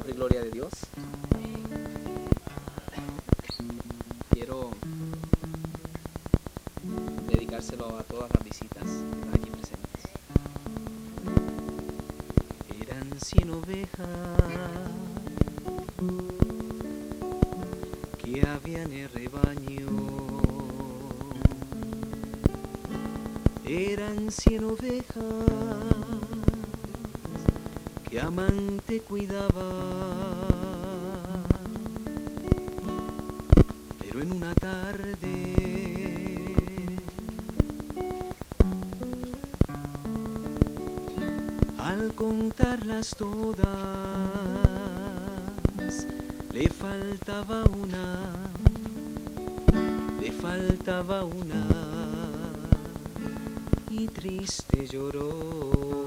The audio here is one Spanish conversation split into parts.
honra y gloria de Dios. Quiero dedicárselo a todas las visitas aquí presentes. Eran 100 ovejas que había en el rebaño. Eran 100 ovejas que amante cuidaba, pero en una tarde al contarlas todas le faltaba una y triste lloró.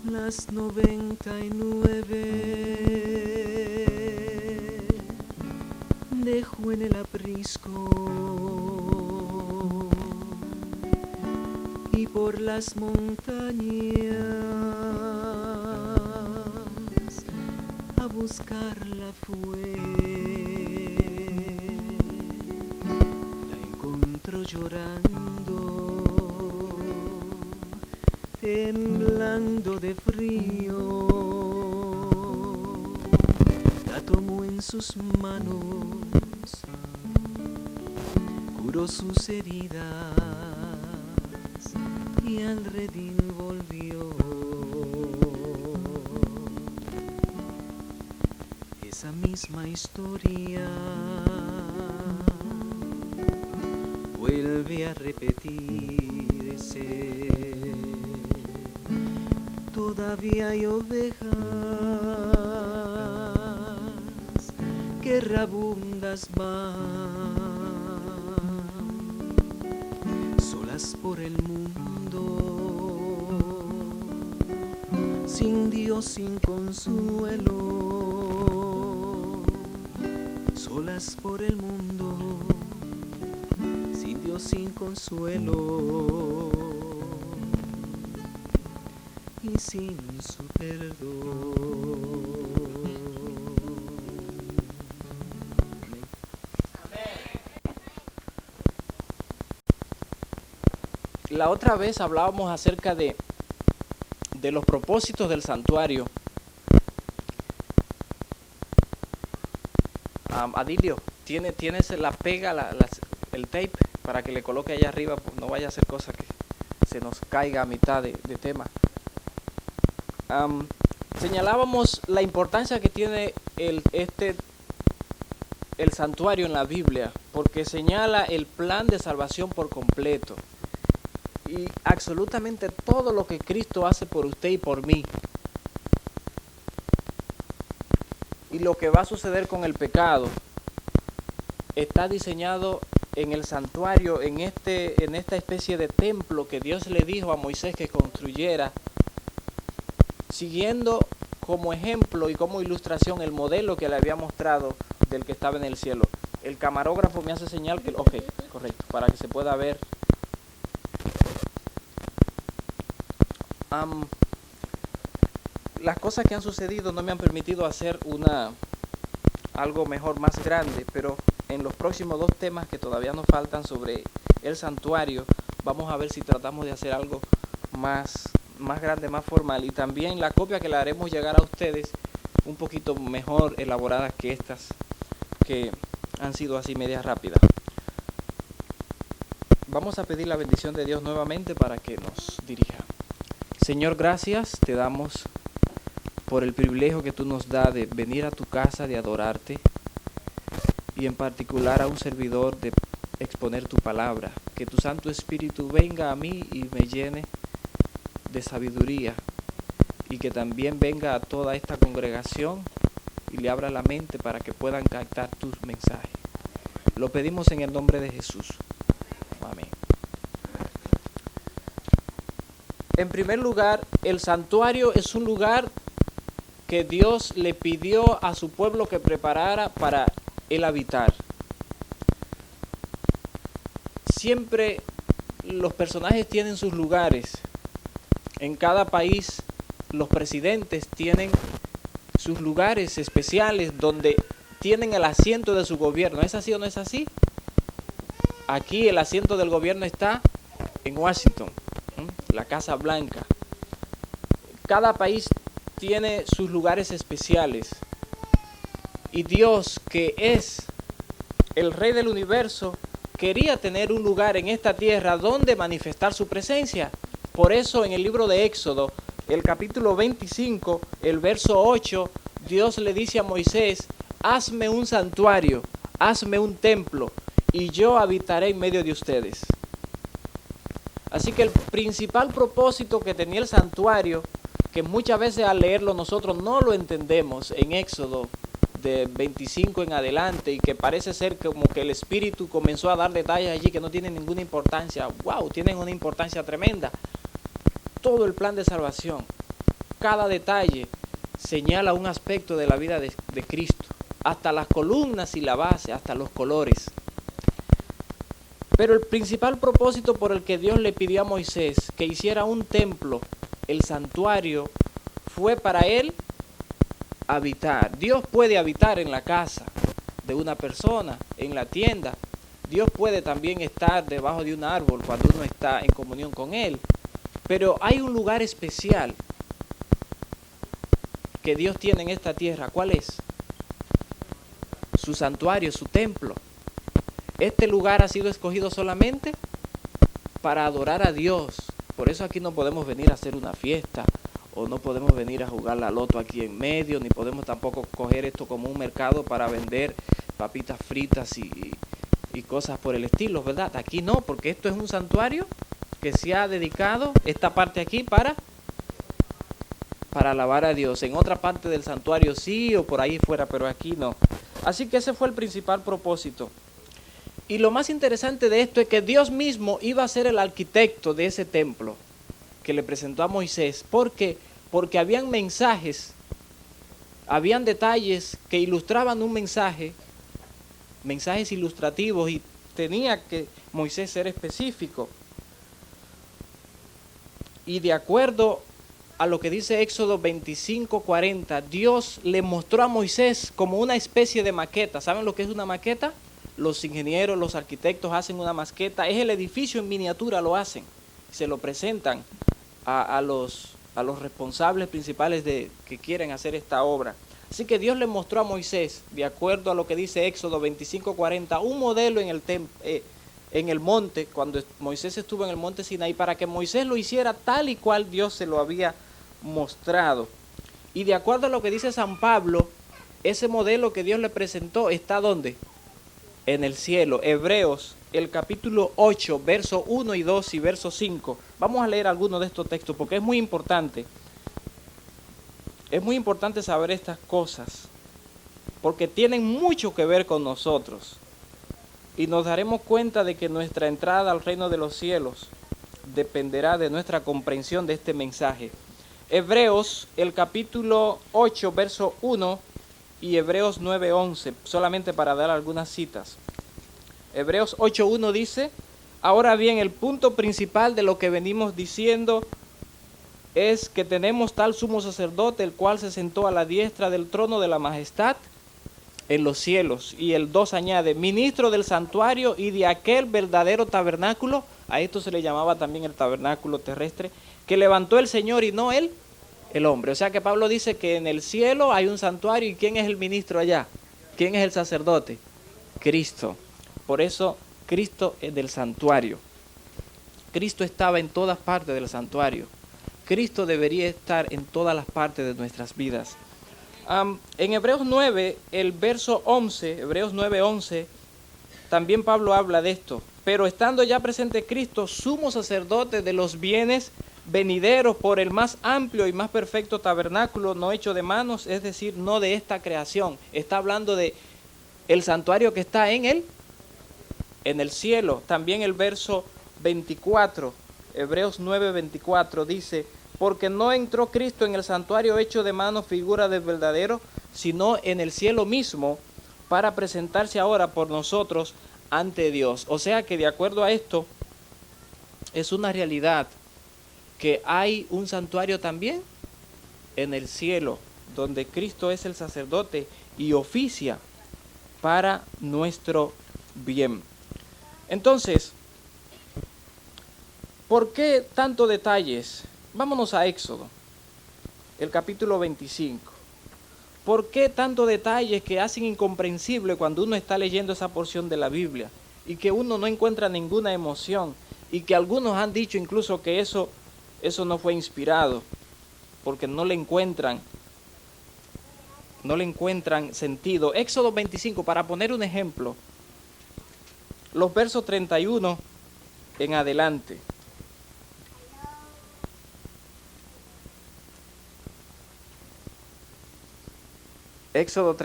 Las 99 dejó en el aprisco y por las montañas a buscarla fue. La encontró llorando, temblando de frío. La tomó en sus manos, curó sus heridas y al redil volvió. Esa misma historia vuelve a repetirse. Todavía hay ovejas que rabundas van, solas por el mundo, sin Dios, sin consuelo. Solas por el mundo, sin Dios, sin consuelo y sin su perdón. La otra vez hablábamos acerca de los propósitos del santuario. Adilio, tienes la pega, el tape para que le coloque allá arriba, pues no vaya a ser cosa que se nos caiga a mitad de tema. Señalábamos la importancia que tiene el santuario en la Biblia, porque señala el plan de salvación por completo y absolutamente todo lo que Cristo hace por usted y por mí, y lo que va a suceder con el pecado está diseñado en el santuario, en esta especie de templo que Dios le dijo a Moisés que construyera, siguiendo como ejemplo y como ilustración el modelo que le había mostrado del que estaba en el cielo. El camarógrafo me hace señal que... Ok, correcto, para que se pueda ver. Las cosas que han sucedido no me han permitido hacer algo mejor, más grande, pero en los próximos 2 temas que todavía nos faltan sobre el santuario, vamos a ver si tratamos de hacer algo más grande, más formal, y también la copia que le haremos llegar a ustedes un poquito mejor elaboradas que estas que han sido así medias rápidas. Vamos a pedir la bendición de Dios nuevamente para que nos dirija. Señor, gracias te damos por el privilegio que tú nos das de venir a tu casa, de adorarte, y en particular a un servidor de exponer tu palabra. Que tu Santo Espíritu venga a mí y me llene de sabiduría, y que también venga a toda esta congregación y le abra la mente para que puedan captar tus mensajes. Lo pedimos en el nombre de Jesús. Amén. En primer lugar, el santuario es un lugar que Dios le pidió a su pueblo que preparara para él habitar. Siempre los personajes tienen sus lugares. En cada país los presidentes tienen sus lugares especiales donde tienen el asiento de su gobierno. ¿Es así o no es así? Aquí el asiento del gobierno está en Washington, la Casa Blanca. Cada país tiene sus lugares especiales. Y Dios, que es el Rey del universo, quería tener un lugar en esta tierra donde manifestar su presencia. Por eso en el libro de Éxodo, el capítulo 25, el verso 8, Dios le dice a Moisés: hazme un santuario, hazme un templo, y yo habitaré en medio de ustedes. Así que el principal propósito que tenía el santuario, que muchas veces al leerlo nosotros no lo entendemos en Éxodo de 25 en adelante, y que parece ser como que el Espíritu comenzó a dar detalles allí que no tienen ninguna importancia. ¡Wow! Tienen una importancia tremenda. Todo el plan de salvación, cada detalle señala un aspecto de la vida de Cristo, hasta las columnas y la base, hasta los colores. Pero el principal propósito por el que Dios le pidió a Moisés que hiciera un templo, el santuario, fue para él habitar. Dios puede habitar en la casa de una persona, en la tienda. Dios puede también estar debajo de un árbol cuando uno está en comunión con Él. Pero hay un lugar especial que Dios tiene en esta tierra. ¿Cuál es? Su santuario, su templo. Este lugar ha sido escogido solamente para adorar a Dios. Por eso aquí no podemos venir a hacer una fiesta, o no podemos venir a jugar la loto aquí en medio, ni podemos tampoco coger esto como un mercado para vender papitas fritas y cosas por el estilo, ¿verdad? Aquí no, porque esto es un santuario que se ha dedicado, esta parte aquí, para alabar a Dios. En otra parte del santuario sí, o por ahí fuera, pero aquí no. Así que ese fue el principal propósito. Y lo más interesante de esto es que Dios mismo iba a ser el arquitecto de ese templo que le presentó a Moisés. ¿Por qué? Porque habían mensajes, habían detalles que ilustraban un mensaje, mensajes ilustrativos, y tenía que Moisés ser específico. Y de acuerdo a lo que dice Éxodo 25:40, Dios le mostró a Moisés como una especie de maqueta. ¿Saben lo que es una maqueta? Los ingenieros, los arquitectos hacen una maqueta. Es el edificio en miniatura, lo hacen. Se lo presentan a los responsables principales que quieren hacer esta obra. Así que Dios le mostró a Moisés, de acuerdo a lo que dice Éxodo 25:40, un modelo en el monte, cuando Moisés estuvo en el monte Sinaí, para que Moisés lo hiciera tal y cual Dios se lo había mostrado. Y de acuerdo a lo que dice San Pablo, ese modelo que Dios le presentó está ¿dónde? En el cielo. Hebreos, el capítulo 8, verso 1 y 2 y verso 5. Vamos a leer algunos de estos textos porque es muy importante. Es muy importante saber estas cosas porque tienen mucho que ver con nosotros. Y nos daremos cuenta de que nuestra entrada al reino de los cielos dependerá de nuestra comprensión de este mensaje. Hebreos, el capítulo 8, verso 1 y Hebreos 9:11, solamente para dar algunas citas. Hebreos 8:1 dice: ahora bien, el punto principal de lo que venimos diciendo es que tenemos tal sumo sacerdote, el cual se sentó a la diestra del trono de la majestad en los cielos. Y el 2 añade: ministro del santuario y de aquel verdadero tabernáculo. A esto se le llamaba también el tabernáculo terrestre, que levantó el Señor y no el hombre. O sea que Pablo dice que en el cielo hay un santuario. ¿Y quién es el ministro allá? ¿Quién es el sacerdote? Cristo. Por eso Cristo es del santuario. Cristo estaba en todas partes del santuario. Cristo debería estar en todas las partes de nuestras vidas. En Hebreos 9, el verso 11, Hebreos 9:11, también Pablo habla de esto. Pero estando ya presente Cristo, sumo sacerdote de los bienes venideros por el más amplio y más perfecto tabernáculo, no hecho de manos, es decir, no de esta creación. Está hablando de el santuario que está en el cielo. También el verso 24, Hebreos 9:24 dice: porque no entró Cristo en el santuario hecho de manos, figura del verdadero, sino en el cielo mismo, para presentarse ahora por nosotros ante Dios. O sea que de acuerdo a esto, es una realidad que hay un santuario también en el cielo, donde Cristo es el sacerdote y oficia para nuestro bien. Entonces, ¿por qué tantos detalles? Vámonos a Éxodo, el capítulo 25. ¿Por qué tantos detalles que hacen incomprensible cuando uno está leyendo esa porción de la Biblia y que uno no encuentra ninguna emoción y que algunos han dicho incluso que eso no fue inspirado porque no le encuentran sentido? Éxodo 25, para poner un ejemplo, los versos 31 en adelante. Éxodo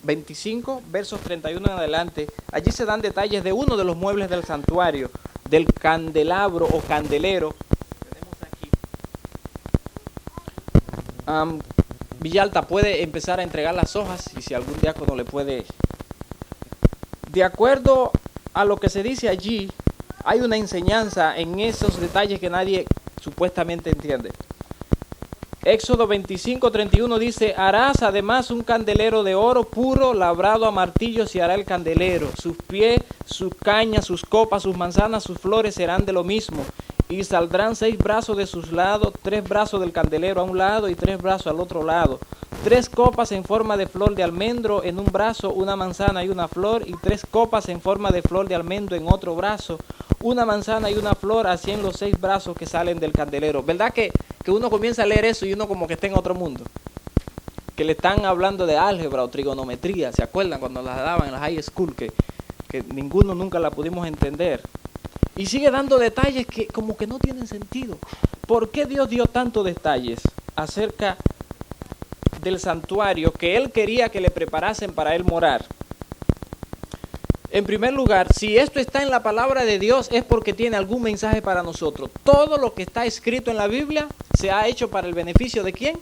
25, versos 31 en adelante. Allí se dan detalles de uno de los muebles del santuario, del candelabro o candelero. Tenemos aquí. Villalta puede empezar a entregar las hojas y si algún diácono le puede. De acuerdo a lo que se dice allí, hay una enseñanza en esos detalles que nadie supuestamente entiende. Éxodo 25:31 dice: harás además un candelero de oro puro, labrado a martillo se hará el candelero. Sus pies, sus cañas, sus copas, sus manzanas, sus flores serán de lo mismo. Y saldrán 6 brazos de sus lados, 3 brazos del candelero a un lado y 3 brazos al otro lado. 3 copas en forma de flor de almendro en un brazo, una manzana y una flor, y 3 copas en forma de flor de almendro en otro brazo, una manzana y una flor, así en los 6 brazos que salen del candelero. ¿Verdad que uno comienza a leer eso y uno como que está en otro mundo? Que le están hablando de álgebra o trigonometría. ¿Se acuerdan cuando las daban en la high school? Que ninguno nunca la pudimos entender. Y sigue dando detalles que como que no tienen sentido. ¿Por qué Dios dio tantos detalles acerca del santuario que Él quería que le preparasen para Él morar? En primer lugar, si esto está en la palabra de Dios es porque tiene algún mensaje para nosotros. Todo lo que está escrito en la Biblia se ha hecho para el beneficio de ¿quién?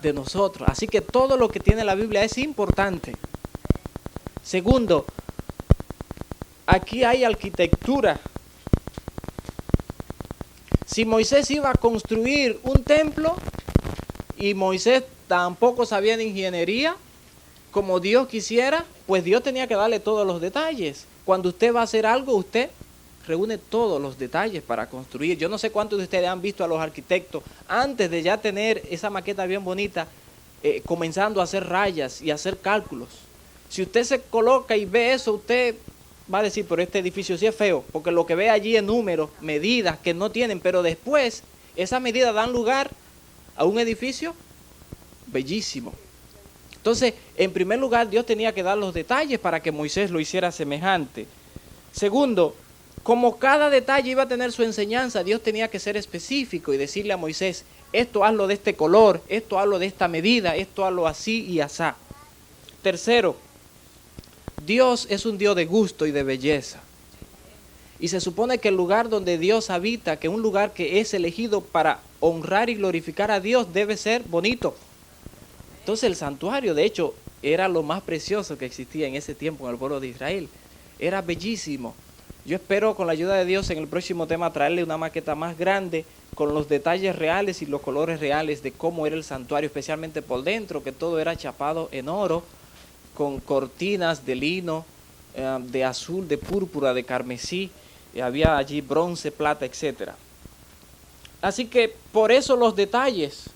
De nosotros. Así que todo lo que tiene la Biblia es importante. Segundo, aquí hay arquitectura. Si Moisés iba a construir un templo y Moisés tampoco sabía de ingeniería como Dios quisiera, pues Dios tenía que darle todos los detalles. Cuando usted va a hacer algo, usted reúne todos los detalles para construir. Yo no sé cuántos de ustedes han visto a los arquitectos antes de ya tener esa maqueta bien bonita, comenzando a hacer rayas y hacer cálculos. Si usted se coloca y ve eso, usted va a decir, pero este edificio sí es feo, porque lo que ve allí es números, medidas que no tienen, pero después esas medidas dan lugar a un edificio bellísimo. Entonces, en primer lugar, Dios tenía que dar los detalles para que Moisés lo hiciera semejante. Segundo, como cada detalle iba a tener su enseñanza, Dios tenía que ser específico y decirle a Moisés, esto hazlo de este color, esto hazlo de esta medida, esto hazlo así y asá. Tercero, Dios es un Dios de gusto y de belleza. Y se supone que el lugar donde Dios habita, que un lugar que es elegido para honrar y glorificar a Dios, debe ser bonito. Entonces el santuario, de hecho, era lo más precioso que existía en ese tiempo en el pueblo de Israel. Era bellísimo. Yo espero con la ayuda de Dios en el próximo tema traerle una maqueta más grande con los detalles reales y los colores reales de cómo era el santuario, especialmente por dentro, que todo era chapado en oro, con cortinas de lino, de azul, de púrpura, de carmesí, y había allí bronce, plata, etc. Así que por eso los detalles,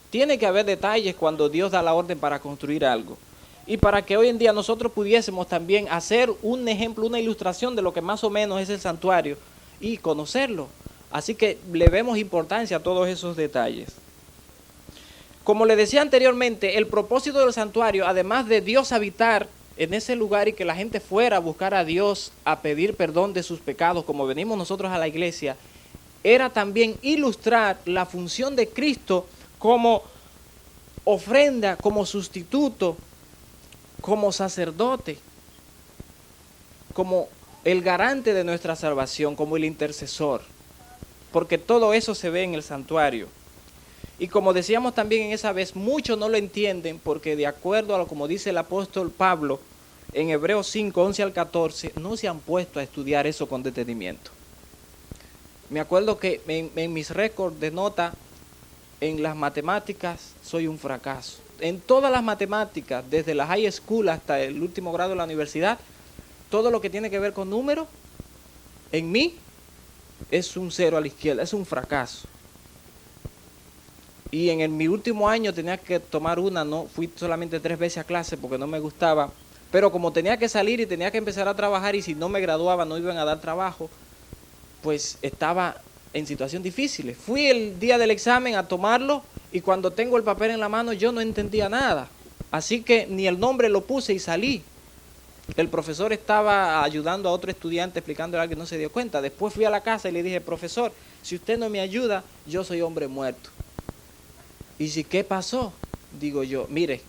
tiene que haber detalles cuando Dios da la orden para construir algo. Y para que hoy en día nosotros pudiésemos también hacer un ejemplo, una ilustración de lo que más o menos es el santuario y conocerlo. Así que le vemos importancia a todos esos detalles. Como le decía anteriormente, el propósito del santuario, además de Dios habitar en ese lugar y que la gente fuera a buscar a Dios, a pedir perdón de sus pecados, como venimos nosotros a la iglesia, era también ilustrar la función de Cristo como ofrenda, como sustituto, como sacerdote, como el garante de nuestra salvación, como el intercesor, porque todo eso se ve en el santuario. Y como decíamos también en esa vez, muchos no lo entienden porque de acuerdo a lo como dice el apóstol Pablo en Hebreos 5, 11 al 14, no se han puesto a estudiar eso con detenimiento. Me acuerdo que en mis récords de nota en las matemáticas soy un fracaso. En todas las matemáticas, desde la high school hasta el último grado de la universidad, todo lo que tiene que ver con números, en mí es un cero a la izquierda, es un fracaso. Y mi último año tenía que tomar no fui solamente 3 veces a clase porque no me gustaba, pero como tenía que salir y tenía que empezar a trabajar y si no me graduaba no iban a dar trabajo, pues estaba en situación difícil. Fui el día del examen a tomarlo y cuando tengo el papel en la mano yo no entendía nada, así que ni el nombre lo puse y salí. El profesor estaba ayudando a otro estudiante explicándole algo que no se dio cuenta. Después fui a la casa y le dije, profesor, si usted no me ayuda, yo soy hombre muerto. Y si, ¿qué pasó? Digo yo, mire,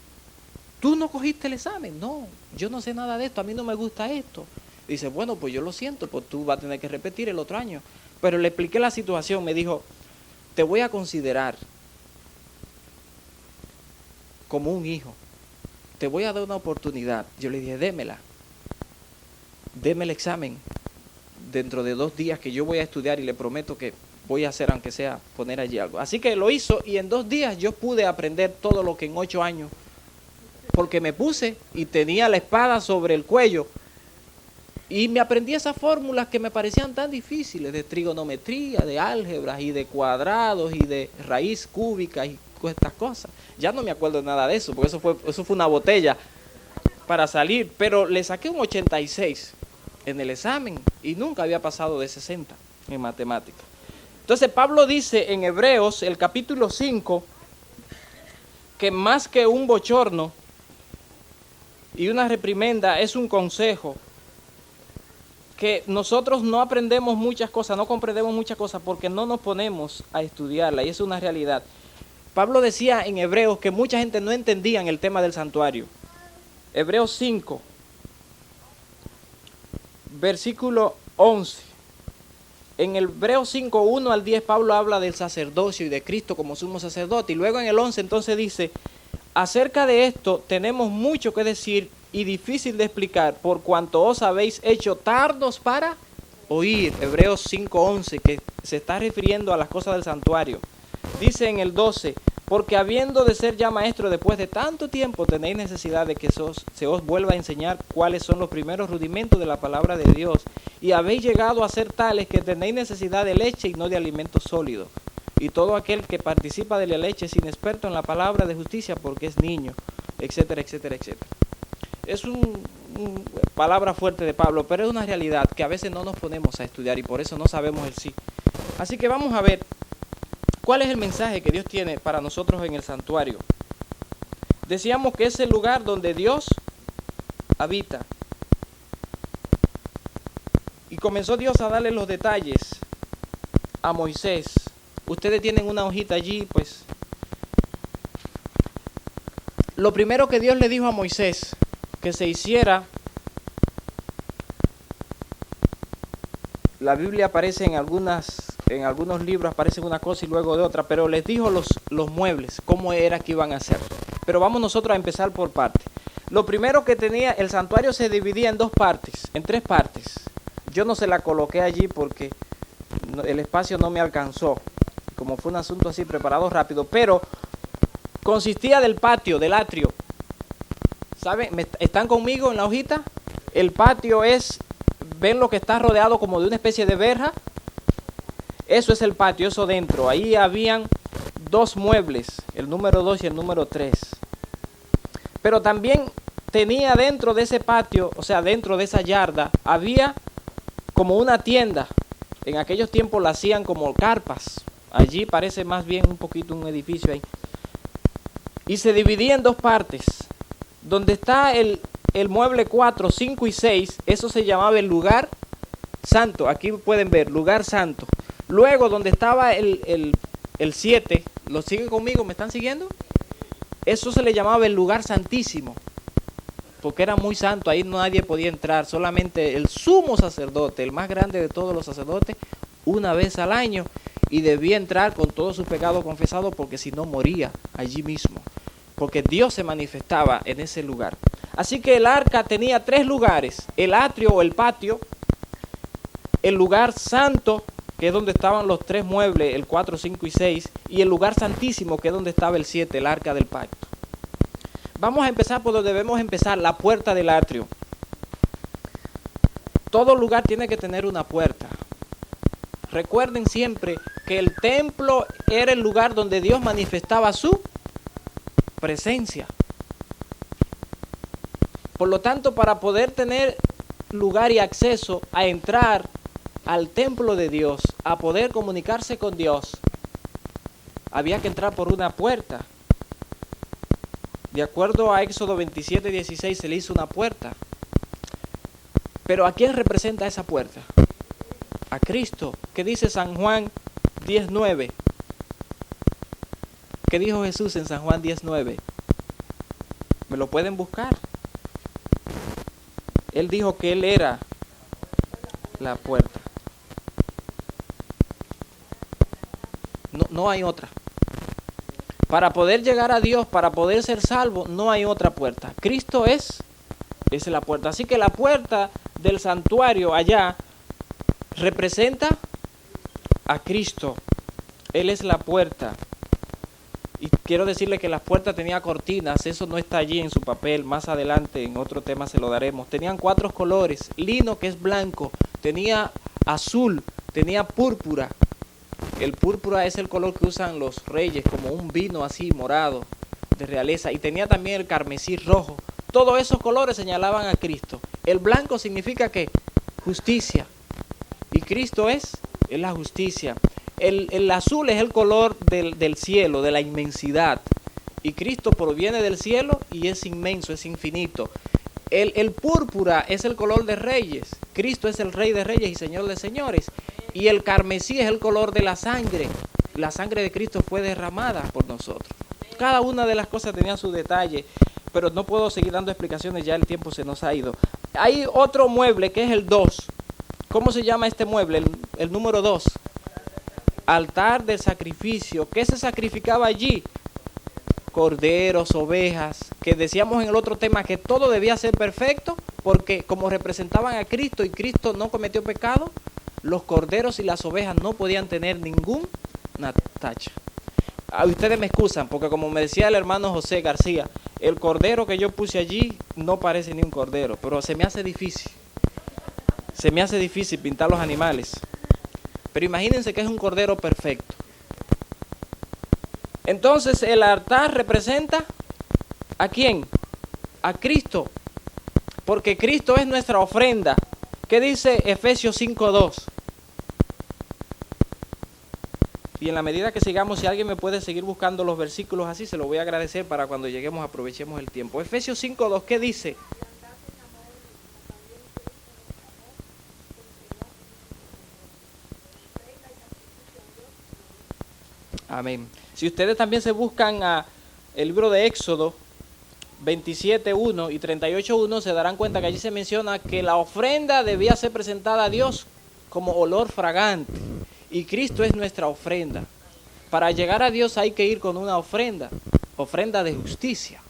¿tú no cogiste el examen? No, yo no sé nada de esto, a mí no me gusta esto. Dice, bueno, pues yo lo siento, pues tú vas a tener que repetir el otro año. Pero le expliqué la situación, me dijo, te voy a considerar como un hijo, te voy a dar una oportunidad. Yo le dije, démela, déme el examen dentro de 2 días que yo voy a estudiar y le prometo que voy a hacer, aunque sea poner allí algo. Así que lo hizo y en 2 días yo pude aprender todo lo que en 8 años, porque me puse y tenía la espada sobre el cuello y me aprendí esas fórmulas que me parecían tan difíciles, de trigonometría, de álgebras y de cuadrados y de raíz cúbica y estas cosas. Ya no me acuerdo nada de eso, porque eso fue una botella para salir, pero le saqué un 86 en el examen y nunca había pasado de 60 en matemáticas. Entonces Pablo dice en Hebreos, el capítulo 5, que más que un bochorno y una reprimenda es un consejo, que nosotros no aprendemos muchas cosas, no comprendemos muchas cosas porque no nos ponemos a estudiarla y es una realidad. Pablo decía en Hebreos que mucha gente no entendía el tema del santuario. Hebreos 5, versículo 11. En el Hebreos 5, 1 al 10, Pablo habla del sacerdocio y de Cristo como sumo sacerdote. Y luego en el 11 entonces dice, acerca de esto tenemos mucho que decir y difícil de explicar, por cuanto os habéis hecho tardos para oír. Hebreos 5, 11, que se está refiriendo a las cosas del santuario. Dice en el 12, porque habiendo de ser ya maestro después de tanto tiempo, tenéis necesidad de que se os vuelva a enseñar cuáles son los primeros rudimentos de la palabra de Dios. Y habéis llegado a ser tales que tenéis necesidad de leche y no de alimento sólido. Y todo aquel que participa de la leche es inexperto en la palabra de justicia porque es niño, etcétera, etcétera, etcétera. Es una palabra fuerte de Pablo, pero es una realidad que a veces no nos ponemos a estudiar y por eso no sabemos el sí. Así que vamos a ver cuál es el mensaje que Dios tiene para nosotros en el santuario. Decíamos que es el lugar donde Dios habita. Y comenzó Dios a darle los detalles a Moisés. Ustedes tienen una hojita allí, pues. Lo primero que Dios le dijo a Moisés que se hiciera, la Biblia aparece en algunos libros, aparece una cosa y luego de otra, pero les dijo los muebles, cómo era que iban a hacer. Pero vamos nosotros a empezar por partes. Lo primero que tenía, el santuario se dividía en 2 partes, en 3 partes. Yo no se la coloqué allí porque el espacio no me alcanzó, como fue un asunto así preparado rápido, pero consistía del patio, del atrio. ¿Saben? ¿Están conmigo en la hojita? El patio es, ven lo que está rodeado como de una especie de verja. Eso es el patio, eso dentro. Ahí habían 2 muebles, el número 2 y el número 3. Pero también tenía dentro de ese patio, o sea, dentro de esa yarda, había como una tienda. En aquellos tiempos la hacían como carpas. Allí parece más bien un poquito un edificio ahí. Y se dividía en 2 partes. Donde está el mueble 4, 5 y 6, eso se llamaba el lugar santo. Aquí pueden ver, lugar santo. Luego, donde estaba el 7, ¿lo siguen conmigo? ¿Me están siguiendo? Eso se le llamaba el lugar santísimo, porque era muy santo, ahí nadie podía entrar, solamente el sumo sacerdote, el más grande de todos los sacerdotes, una vez al año, y debía entrar con todos sus pecados confesados, porque si no moría allí mismo, porque Dios se manifestaba en ese lugar. Así que el arca tenía 3 lugares, el atrio o el patio, el lugar santo que es donde estaban los 3 muebles, el 4, 5 y 6, y el lugar santísimo, que es donde estaba el 7, el arca del pacto. Vamos a empezar por donde debemos empezar, la puerta del atrio. Todo lugar tiene que tener una puerta. Recuerden siempre que el templo era el lugar donde Dios manifestaba su presencia. Por lo tanto, para poder tener lugar y acceso a entrar al templo de Dios, a poder comunicarse con Dios, había que entrar por una puerta. De acuerdo a Éxodo 27:16 se le hizo una puerta. Pero ¿a quién representa esa puerta? A Cristo. ¿Qué dice San Juan 10:9? ¿Qué dijo Jesús en San Juan 10:9? ¿Me lo pueden buscar? Él dijo que Él era la puerta. No hay otra. Para poder llegar a Dios, para poder ser salvo, no hay otra puerta. Cristo es la puerta. Así que la puerta del santuario allá representa a Cristo. Él es la puerta. Y quiero decirle que las puertas tenían cortinas, eso no está allí en su papel, más adelante en otro tema se lo daremos. Tenían 4 colores, lino que es blanco, tenía azul, tenía púrpura. El púrpura es el color que usan los reyes, como un vino así morado de realeza, y tenía también el carmesí rojo. Todos esos colores señalaban a Cristo. El blanco significa que justicia, y Cristo es la justicia. El azul es el color del cielo, de la inmensidad. Y Cristo proviene del cielo y es inmenso, es infinito. El púrpura es el color de reyes. Cristo es el Rey de reyes y Señor de señores. Y el carmesí es el color de la sangre. La sangre de Cristo fue derramada por nosotros. Cada una de las cosas tenía su detalle, pero no puedo seguir dando explicaciones, ya el tiempo se nos ha ido. Hay otro mueble que es el 2. ¿Cómo se llama este mueble? El número 2. Altar del sacrificio. ¿Qué se sacrificaba allí? Corderos, ovejas, que decíamos en el otro tema que todo debía ser perfecto, porque como representaban a Cristo y Cristo no cometió pecado, los corderos y las ovejas no podían tener ninguna tacha. Ustedes me excusan, porque como me decía el hermano José García, el cordero que yo puse allí no parece ni un cordero, pero se me hace difícil. Se me hace difícil pintar los animales. Pero imagínense que es un cordero perfecto. Entonces el altar representa ¿a quién? A Cristo. Porque Cristo es nuestra ofrenda. ¿Qué dice Efesios 5:2? Y en la medida que sigamos, si alguien me puede seguir buscando los versículos así, se lo voy a agradecer para cuando lleguemos aprovechemos el tiempo. Efesios 5:2, ¿qué dice? Amén. Si ustedes también se buscan el libro de Éxodo 27:1 y 38:1, se darán cuenta que allí se menciona que la ofrenda debía ser presentada a Dios como olor fragante. Y Cristo es nuestra ofrenda. Para llegar a Dios hay que ir con una ofrenda de justicia.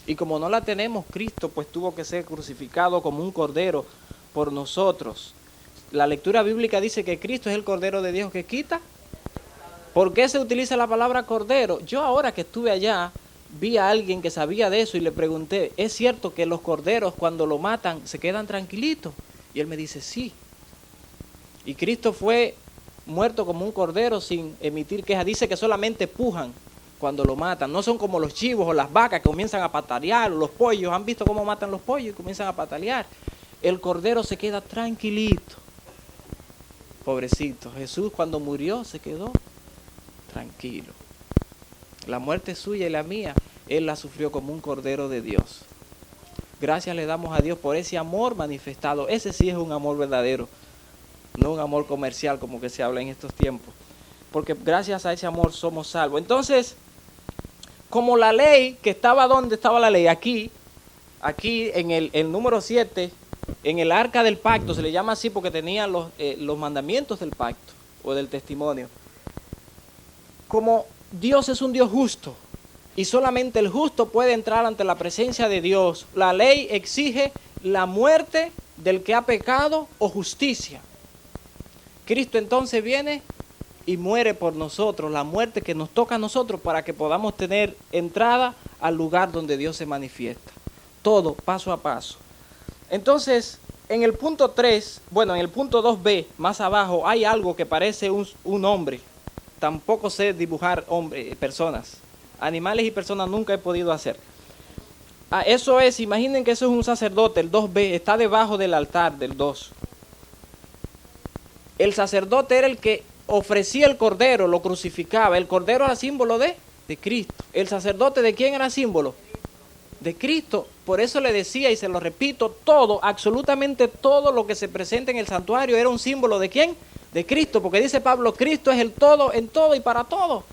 Y como no la tenemos, Cristo pues tuvo que ser crucificado como un cordero por nosotros. La lectura bíblica dice que Cristo es el cordero de Dios que quita. ¿Por qué se utiliza la palabra cordero? Yo ahora que estuve allá, vi a alguien que sabía de eso y le pregunté, ¿es cierto que los corderos cuando lo matan se quedan tranquilitos? Y él me dice, sí. Y Cristo fue muerto como un cordero sin emitir queja. Dice que solamente pujan cuando lo matan. No son como los chivos o las vacas que comienzan a patalear, o los pollos. ¿Han visto cómo matan los pollos y comienzan a patalear? El cordero se queda tranquilito. Pobrecito. Jesús cuando murió se quedó tranquilo. La muerte suya y la mía, Él la sufrió como un cordero de Dios. Gracias le damos a Dios por ese amor manifestado. Ese sí es un amor verdadero, no un amor comercial como que se habla en estos tiempos. Porque gracias a ese amor somos salvos. Entonces, como la ley, que estaba ¿dónde estaba la ley? Aquí en el número 7, en el arca del pacto, se le llama así porque tenía los mandamientos del pacto o del testimonio. Como Dios es un Dios justo y solamente el justo puede entrar ante la presencia de Dios, la ley exige la muerte del que ha pecado o justicia. Cristo entonces viene y muere por nosotros, la muerte que nos toca a nosotros para que podamos tener entrada al lugar donde Dios se manifiesta. Todo paso a paso. Entonces, en el punto 3, bueno, en el punto 2b, más abajo, hay algo que parece un hombre. Tampoco sé dibujar personas. Animales y personas nunca he podido hacer. Eso es, imaginen que eso es un sacerdote, el 2b, está debajo del altar del 2. El sacerdote era el que ofrecía el cordero, lo crucificaba. El cordero era símbolo de Cristo. ¿El sacerdote de quién era símbolo? De Cristo. Por eso le decía, y se lo repito, todo, absolutamente todo lo que se presenta en el santuario era un símbolo ¿de quién? De Cristo, porque dice Pablo, Cristo es el todo, en todo y para todo.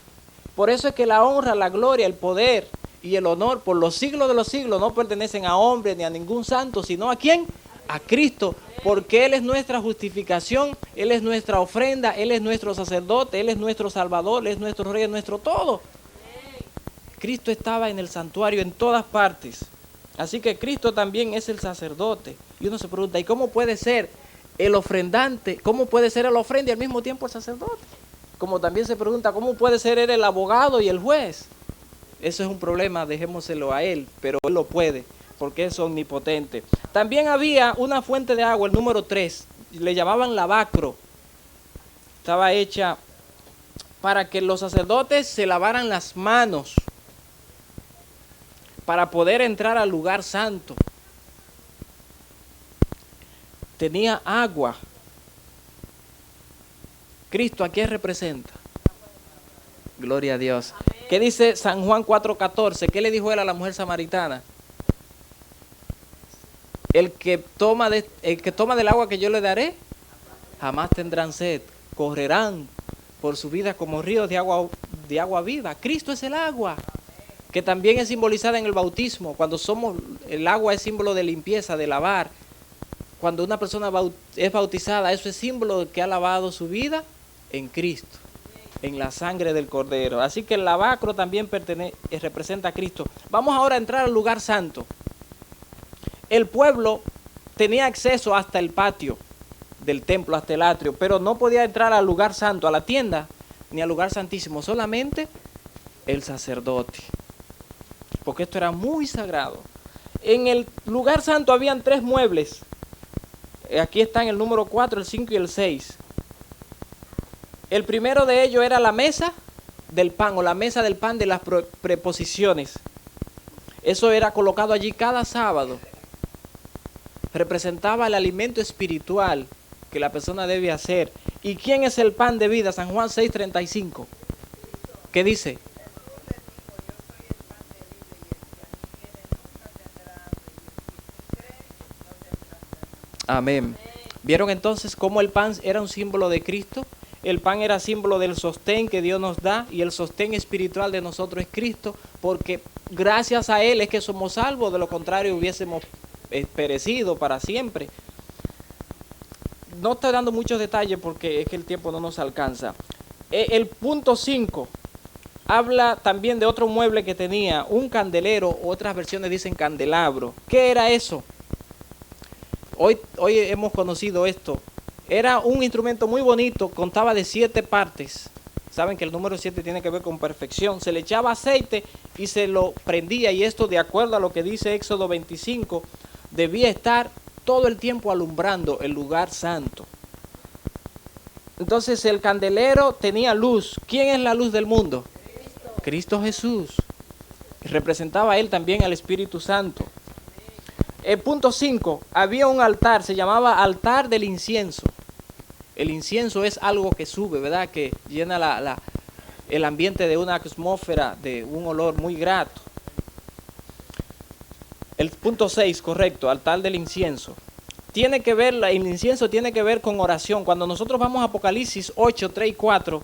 Por eso es que la honra, la gloria, el poder y el honor por los siglos de los siglos no pertenecen a hombre ni a ningún santo, sino ¿a quién? A Cristo, porque Él es nuestra justificación, Él es nuestra ofrenda, Él es nuestro sacerdote, Él es nuestro salvador, Él es nuestro rey, es nuestro todo. Cristo estaba en el santuario en todas partes. Así que Cristo también es el sacerdote. Y uno se pregunta, ¿y cómo puede ser el ofrendante? ¿Cómo puede ser el ofrenda y al mismo tiempo el sacerdote? Como también se pregunta, ¿cómo puede ser Él el abogado y el juez? Eso es un problema, dejémoselo a Él, pero Él lo puede, porque es omnipotente. También había una fuente de agua, el número 3, le llamaban lavacro. Estaba hecha para que los sacerdotes se lavaran las manos, para poder entrar al lugar santo. Tenía agua. Cristo, ¿a quién representa? Gloria a Dios. ¿Qué dice San Juan 4:14? ¿Qué le dijo él a la mujer samaritana? El que toma del agua que yo le daré, jamás tendrán sed. Correrán por su vida como ríos de agua viva. Cristo es el agua, que también es simbolizada en el bautismo. El agua es símbolo de limpieza, de lavar. Cuando una persona es bautizada, eso es símbolo de que ha lavado su vida en Cristo, en la sangre del Cordero. Así que el lavacro también representa a Cristo. Vamos ahora a entrar al lugar santo. El pueblo tenía acceso hasta el patio del templo, hasta el atrio, pero no podía entrar al lugar santo, a la tienda, ni al lugar santísimo, solamente el sacerdote, porque esto era muy sagrado. En el lugar santo habían 3 muebles. Aquí están el número 4, el 5 y el 6. El primero de ellos era la mesa del pan, o la mesa del pan de las preposiciones. Eso era colocado allí cada sábado. Representaba el alimento espiritual que la persona debe hacer. ¿Y quién es el pan de vida? San Juan 6:35. ¿Qué dice? Amén. ¿Vieron entonces cómo el pan era un símbolo de Cristo? El pan era símbolo del sostén que Dios nos da, y el sostén espiritual de nosotros es Cristo, porque gracias a Él es que somos salvos, de lo contrario hubiésemos perecido para siempre. No estoy dando muchos detalles porque es que el tiempo no nos alcanza. El punto 5 habla también de otro mueble que tenía, un candelero, otras versiones dicen candelabro. ¿Qué era eso? Hoy hemos conocido esto. Era un instrumento muy bonito, contaba de 7 partes. Saben que el número 7 tiene que ver con perfección. Se le echaba aceite y se lo prendía, y esto, de acuerdo a lo que dice Éxodo 25, debía estar todo el tiempo alumbrando el lugar santo. Entonces el candelero tenía luz. ¿Quién es la luz del mundo? Cristo Jesús. Representaba a Él también al Espíritu Santo. El punto 5, había un altar, se llamaba altar del incienso. El incienso es algo que sube, ¿verdad? Que llena el ambiente de una atmósfera, de un olor muy grato. El punto 6, correcto, altar del incienso. El incienso tiene que ver con oración. Cuando nosotros vamos a Apocalipsis 8, 3 y 4,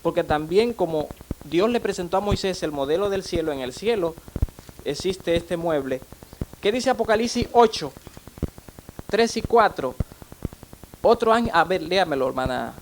porque también como Dios le presentó a Moisés el modelo del cielo, en el cielo existe este mueble. ¿Qué dice Apocalipsis 8, 3 y 4? Otro ángel, a ver, léamelo, hermana.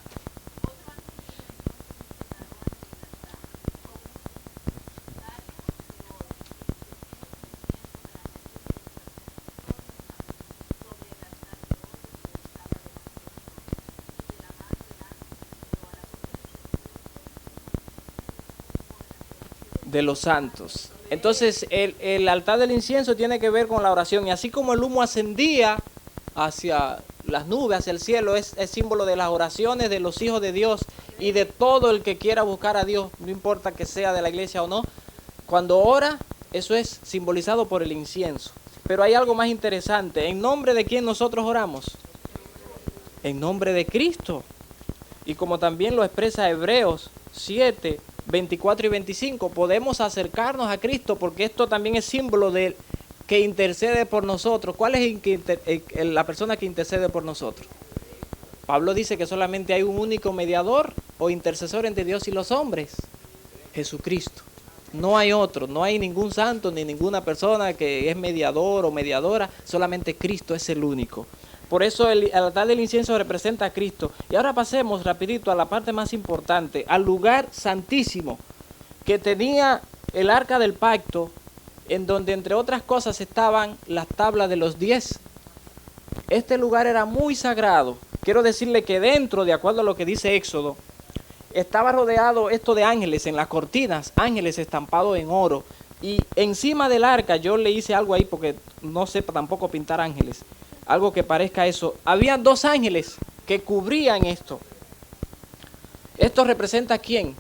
de los santos. Entonces el altar del incienso tiene que ver con la oración, y así como el humo ascendía hacia las nubes, hacia el cielo, es símbolo de las oraciones de los hijos de Dios y de todo el que quiera buscar a Dios, no importa que sea de la iglesia o no. Cuando ora, eso es simbolizado por el incienso. Pero hay algo más interesante. ¿En nombre de quién nosotros oramos? En nombre de Cristo. Y como también lo expresa Hebreos 7, 24 y 25, podemos acercarnos a Cristo porque esto también es símbolo de que intercede por nosotros. ¿Cuál es la persona que intercede por nosotros? Pablo dice que solamente hay un único mediador o intercesor entre Dios y los hombres: Jesucristo. No hay otro, no hay ningún santo ni ninguna persona que es mediador o mediadora, solamente Cristo es el único. Por eso el altar del incienso representa a Cristo. Y ahora pasemos rapidito a la parte más importante, al lugar santísimo que tenía el arca del pacto, en donde entre otras cosas estaban las tablas de los 10. Este lugar era muy sagrado. Quiero decirle que dentro, de acuerdo a lo que dice Éxodo, estaba rodeado esto de ángeles en las cortinas, ángeles estampados en oro. Y encima del arca, yo le hice algo ahí porque no sé tampoco pintar ángeles, algo que parezca eso. Había 2 ángeles que cubrían esto. ¿Esto representa a quién?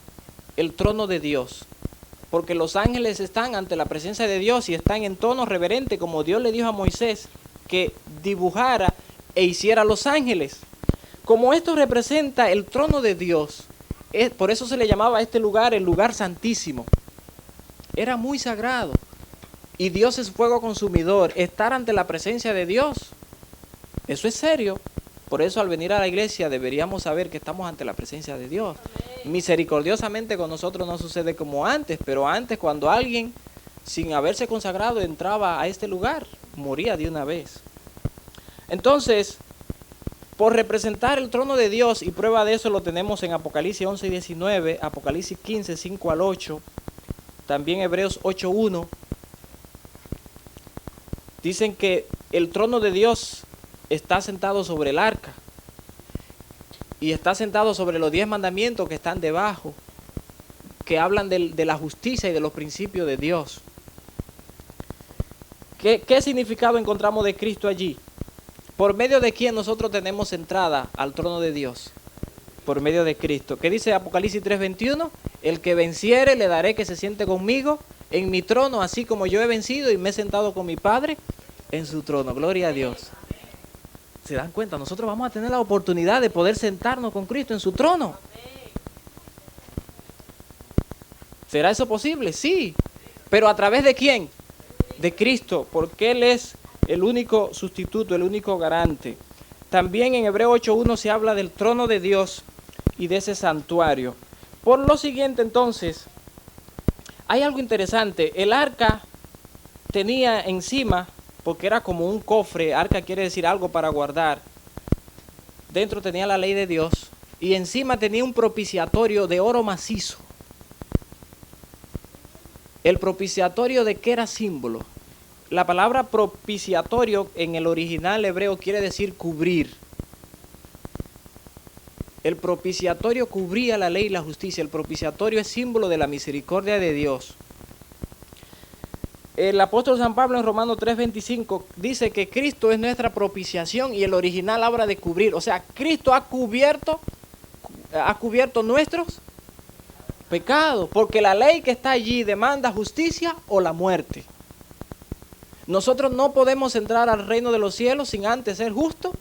El trono de Dios. Porque los ángeles están ante la presencia de Dios y están en tono reverente, como Dios le dijo a Moisés que dibujara e hiciera los ángeles. Como esto representa el trono de Dios, por eso se le llamaba a este lugar el lugar santísimo. Era muy sagrado. Y Dios es fuego consumidor. Estar ante la presencia de Dios, eso es serio. Por eso al venir a la iglesia deberíamos saber que estamos ante la presencia de Dios. Misericordiosamente con nosotros no sucede como antes, pero antes, cuando alguien sin haberse consagrado entraba a este lugar, moría de una vez. Entonces, por representar el trono de Dios, y prueba de eso lo tenemos en Apocalipsis 11 y 19, Apocalipsis 15, 5 al 8, también Hebreos 8, 1, dicen que el trono de Dios está sentado sobre el arca y está sentado sobre los 10 mandamientos que están debajo, que hablan de la justicia y de los principios de Dios. ¿Qué significado encontramos de Cristo allí? ¿Por medio de quién nosotros tenemos entrada al trono de Dios? Por medio de Cristo. ¿Qué dice Apocalipsis 3:21? El que venciere le daré que se siente conmigo en mi trono, así como yo he vencido y me he sentado con mi Padre en su trono. Gloria a Dios. ¿Se dan cuenta? Nosotros vamos a tener la oportunidad de poder sentarnos con Cristo en su trono. ¿Será eso posible? Sí. ¿Pero a través de quién? De Cristo, porque Él es el único sustituto, el único garante. También en Hebreos 8:1 se habla del trono de Dios y de ese santuario. Por lo siguiente, entonces, hay algo interesante. El arca tenía encima, porque era como un cofre, arca quiere decir algo para guardar. Dentro tenía la ley de Dios y encima tenía un propiciatorio de oro macizo. ¿El propiciatorio de qué era símbolo? La palabra propiciatorio en el original hebreo quiere decir cubrir. El propiciatorio cubría la ley y la justicia. El propiciatorio es símbolo de la misericordia de Dios. El apóstol San Pablo en Romanos 3:25 dice que Cristo es nuestra propiciación y el original habla de cubrir. O sea, Cristo ha cubierto nuestros pecados, porque la ley que está allí demanda justicia o la muerte. Nosotros no podemos entrar al reino de los cielos sin antes ser justos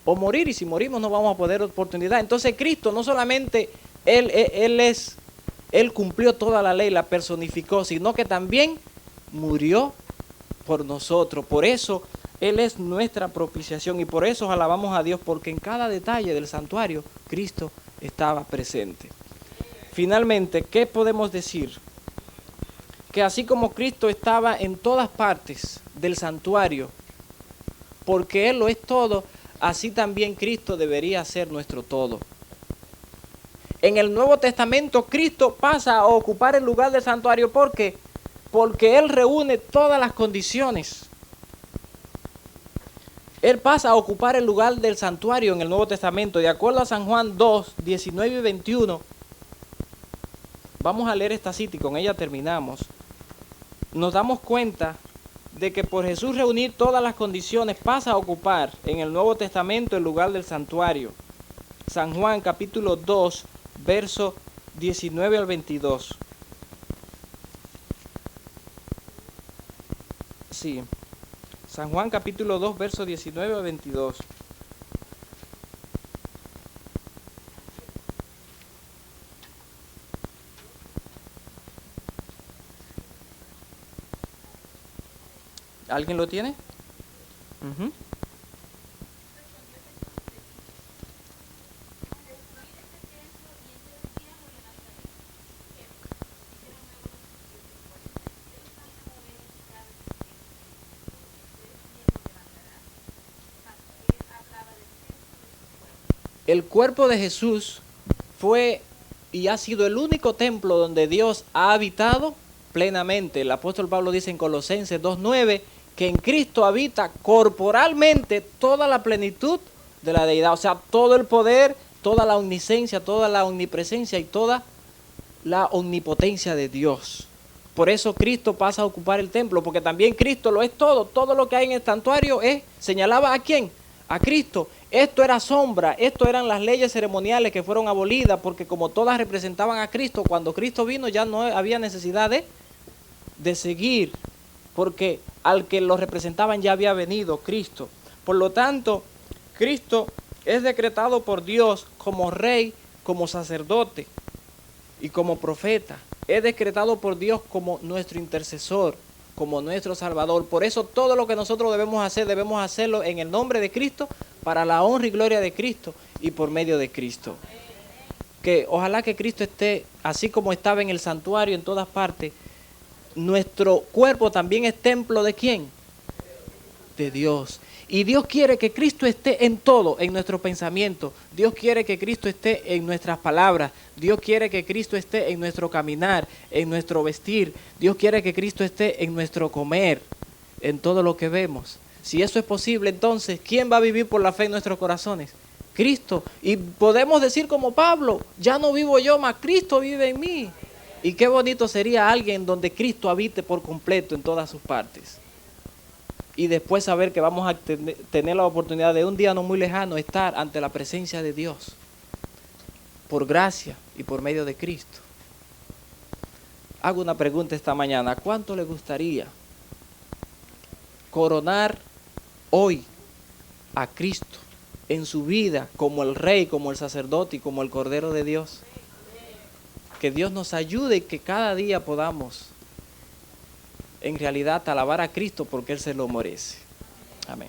o morir, y si morimos no vamos a poder oportunidad. Entonces Cristo no solamente Él cumplió toda la ley, la personificó, sino que también murió por nosotros. Por eso Él es nuestra propiciación y por eso alabamos a Dios, porque en cada detalle del santuario Cristo estaba presente. Finalmente, ¿qué podemos decir? Que así como Cristo estaba en todas partes del santuario, porque Él lo es todo, así también Cristo debería ser nuestro todo. En el Nuevo Testamento Cristo pasa a ocupar el lugar del santuario. ¿Por qué? Porque Él reúne todas las condiciones. Él pasa a ocupar el lugar del santuario en el Nuevo Testamento. De acuerdo a San Juan 2, 19 y 21, vamos a leer esta cita y con ella terminamos. Nos damos cuenta de que por Jesús reunir todas las condiciones pasa a ocupar en el Nuevo Testamento el lugar del santuario. San Juan capítulo 2, verso 19 al 22. Sí, San Juan capítulo 2, verso 19 al 22. ¿Alguien lo tiene? Uh-huh. El cuerpo de Jesús fue y ha sido el único templo donde Dios ha habitado plenamente. El apóstol Pablo dice en Colosenses 2:9 que en Cristo habita corporalmente toda la plenitud de la deidad, o sea, todo el poder, toda la omnisciencia, toda la omnipresencia y toda la omnipotencia de Dios. Por eso Cristo pasa a ocupar el templo, porque también Cristo lo es todo. Todo lo que hay en el santuario señalaba ¿a quién? A Cristo. Esto era sombra, esto eran las leyes ceremoniales que fueron abolidas, porque como todas representaban a Cristo, cuando Cristo vino ya no había necesidad de seguir, porque al que lo representaban ya había venido Cristo. Por lo tanto, Cristo es decretado por Dios como rey, como sacerdote y como profeta. Es decretado por Dios como nuestro intercesor, como nuestro Salvador. Por eso todo lo que nosotros debemos hacerlo en el nombre de Cristo, para la honra y gloria de Cristo y por medio de Cristo. Que ojalá que Cristo esté, así como estaba en el santuario en todas partes, nuestro cuerpo también es templo ¿de quién? De Dios. Y Dios quiere que Cristo esté en todo, en nuestro pensamiento. Dios quiere que Cristo esté en nuestras palabras. Dios quiere que Cristo esté en nuestro caminar, en nuestro vestir. Dios quiere que Cristo esté en nuestro comer, en todo lo que vemos. Si eso es posible, entonces, ¿quién va a vivir por la fe en nuestros corazones? Cristo. Y podemos decir como Pablo, ya no vivo yo, mas Cristo vive en mí. Y qué bonito sería alguien donde Cristo habite por completo en todas sus partes. Y después saber que vamos a tener la oportunidad de un día no muy lejano estar ante la presencia de Dios. Por gracia y por medio de Cristo. Hago una pregunta esta mañana. ¿Cuánto le gustaría coronar hoy a Cristo en su vida como el Rey, como el sacerdote y como el Cordero de Dios? Que Dios nos ayude y que cada día podamos en realidad alabar a Cristo porque Él se lo merece. Amén.